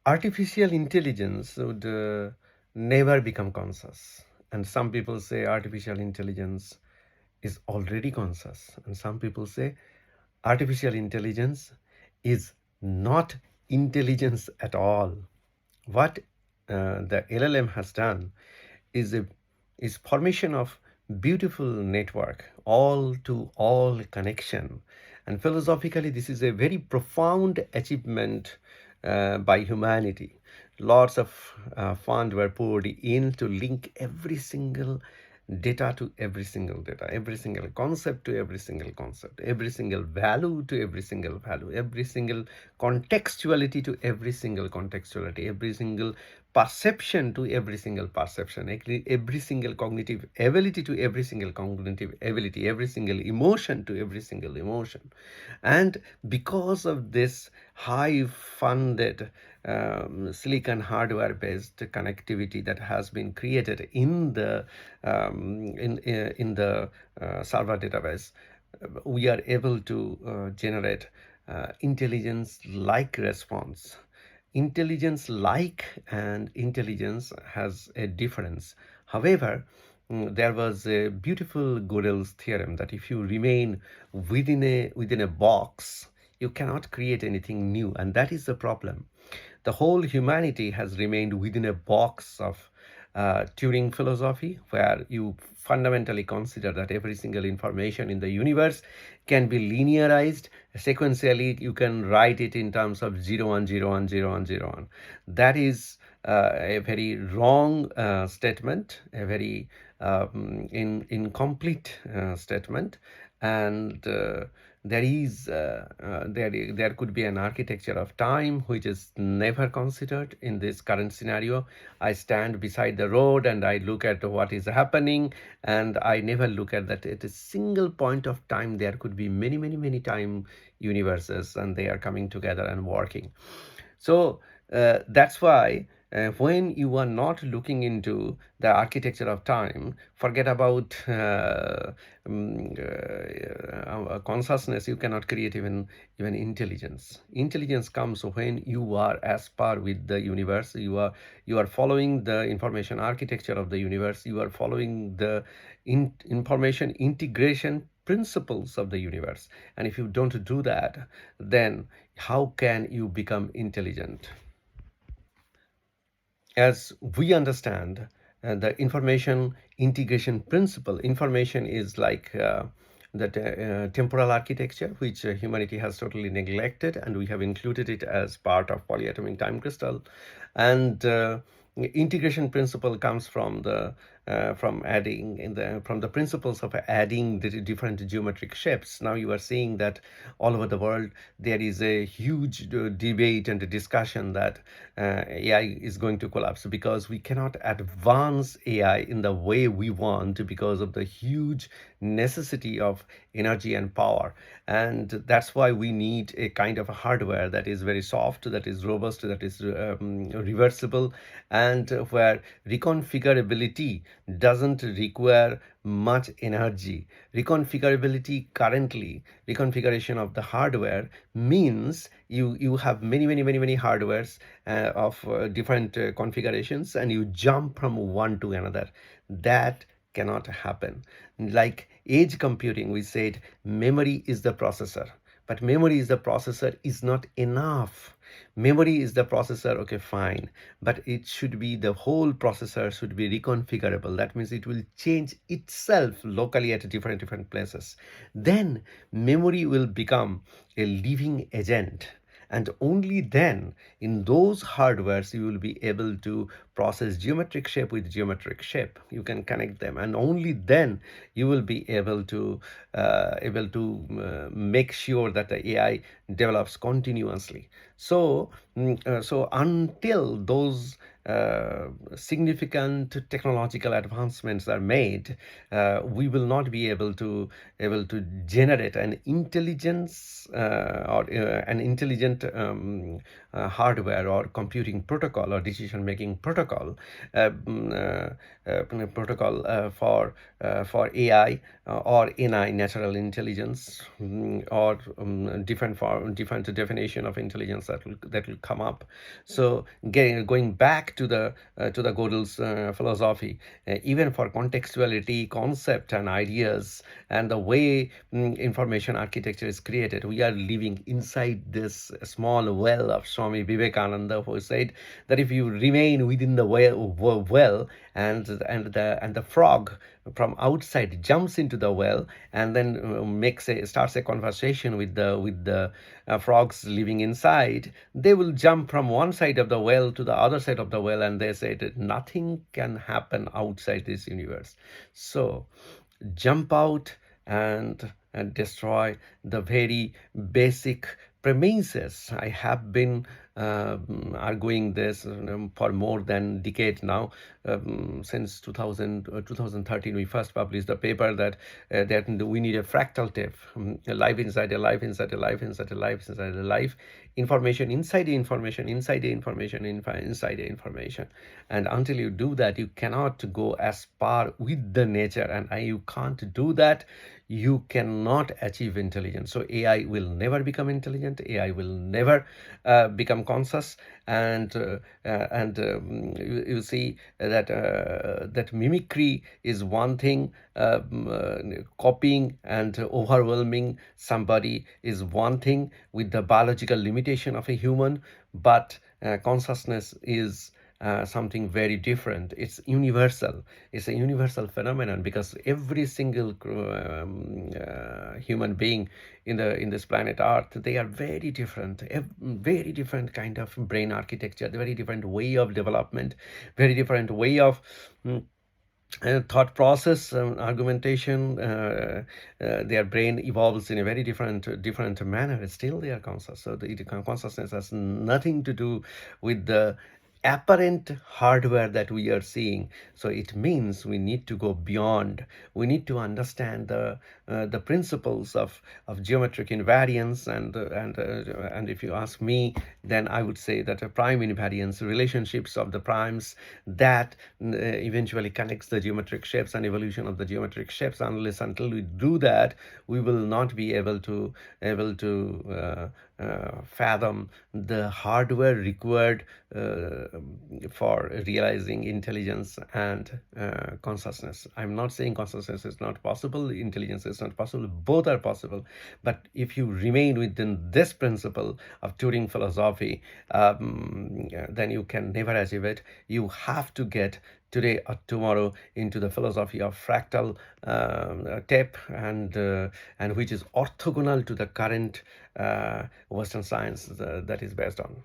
Artificial intelligence would never become conscious. And some people say artificial intelligence is already conscious. And some people say artificial intelligence is not intelligence at all. What the LLM has done is a is formation of beautiful network, all to all connection. And philosophically, this is a very profound achievement by humanity. Lots of funds were poured in to link every single data to every single data, every single concept to every single concept, every single value to every single value, every single contextuality to every single contextuality, every single perception to every single perception, every single cognitive ability to every single cognitive ability, every single emotion to every single emotion. And because of this high funded silicon hardware based connectivity that has been created in the server database, we are able to generate intelligence like response. Intelligence like and intelligence has a difference. However, there was a beautiful Gödel's theorem that if you remain within a box, you cannot create anything new, and that is the problem. The whole humanity has remained within a box of Turing philosophy, where you fundamentally consider that every single information in the universe can be linearized sequentially. You can write it in terms of 0 1 0 1 0 1 0 1. That is a very wrong statement, a very incomplete statement. And there could be an architecture of time which is never considered in this current scenario. I stand beside the road and I look at what is happening, and I never look at that at a single point of time there could be many time universes, and they are coming together and working. So that's why when you are not looking into the architecture of time, forget about consciousness. You cannot create even intelligence. Intelligence comes when you are as par with the universe. You are following the information architecture of the universe. You are following the information integration principles of the universe. And if you don't do that, then how can you become intelligent? As we understand the information integration principle, information is like the temporal architecture, which humanity has totally neglected, and we have included it as part of polyatomic time crystal. And integration principle comes from the from the principles of adding the different geometric shapes. Now you are seeing that all over the world there is a huge debate and discussion that AI is going to collapse because we cannot advance AI in the way we want because of the huge necessity of energy and power. And that's why we need a kind of a hardware that is very soft, that is robust, that is reversible, and where reconfigurability doesn't require much energy. Reconfigurability currently, reconfiguration of the hardware means you have many hardwares of different configurations, and you jump from one to another. That cannot happen. Like edge computing, we said memory is the processor, but memory is the processor is not enough. Memory is the processor, okay, fine, but it should be the whole processor should be reconfigurable. That means it will change itself locally at different places. Then memory will become a living agent, and only then in those hardwares you will be able to process geometric shape with geometric shape. You can connect them, and only then you will be able to make sure that the AI develops continuously. So until those significant technological advancements are made, we will not be able to generate an intelligence or an intelligent hardware or computing protocol or decision making protocol, protocol for AI or NI, natural intelligence, or different definition of intelligence that will come up. So going back to the Gödel's philosophy, even for contextuality, concept, and ideas, and the way information architecture is created, we are living inside this small well of Swami Vivekananda, who said that if you remain within the well, and the frog from outside jumps into the well and then starts a conversation with the frogs living inside, they will jump from one side of the well to the other side of the well, and they say that nothing can happen outside this universe. So jump out and destroy the very basic premises. I have been arguing this for more than a decade now. Since 2013, we first published the paper that we need a fractal tape, a life inside a life inside a life inside a life inside a life, information inside the information inside the information inside the information. And until you do that, you cannot go as far with the nature, and you can't do that, you cannot achieve intelligence. So AI will never become intelligent, AI will never become conscious. And you see that mimicry is one thing, copying and overwhelming somebody is one thing with the biological limitation of a human, but consciousness is something very different. It's universal. It's a universal phenomenon, because every single human being in this planet Earth, they are very different, very different kind of brain architecture, very different way of development, very different way of thought process, argumentation. Their brain evolves in a very different manner. Still they are conscious. So the consciousness has nothing to do with the apparent hardware that we are seeing. So it means we need to go beyond. We need to understand the principles of geometric invariance, and if you ask me, then I would say that a prime invariance, relationships of the primes that eventually connects the geometric shapes and evolution of the geometric shapes. Until we do that, we will not be able to fathom the hardware required for realizing intelligence and consciousness. I'm not saying consciousness is not possible, intelligence is not possible. Both are possible. But if you remain within this principle of Turing philosophy, then you can never achieve it. You have to get today or tomorrow into the philosophy of fractal tape, and which is orthogonal to the current Western science that is based on.